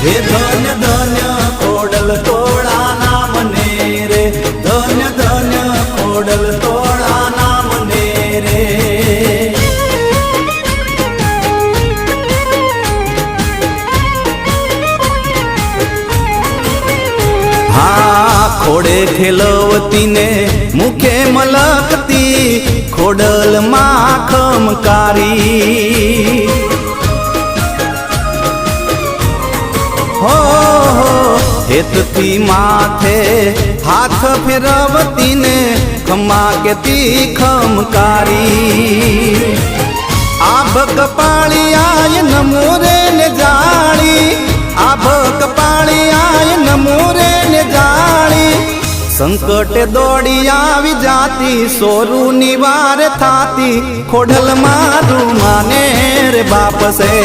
हे धन्य धन्य खोडल तोड़ा नाम ने रे, धन्य धन्य खोडल तोड़ा नाम ने रे। खोडे खेलवती ने मुखे मलकती खोडल माखमकारी हो हेतती माथे हाथ फेरवती ने खमा केती खमकारी आभक पाळी आय नमोरे ने जाड़ी आभक पाळी आय नमोरे ने जाड़ी संकट दौड़ी आवी जाती सोरू निवार थाती खोडल मारू माने रे बाप से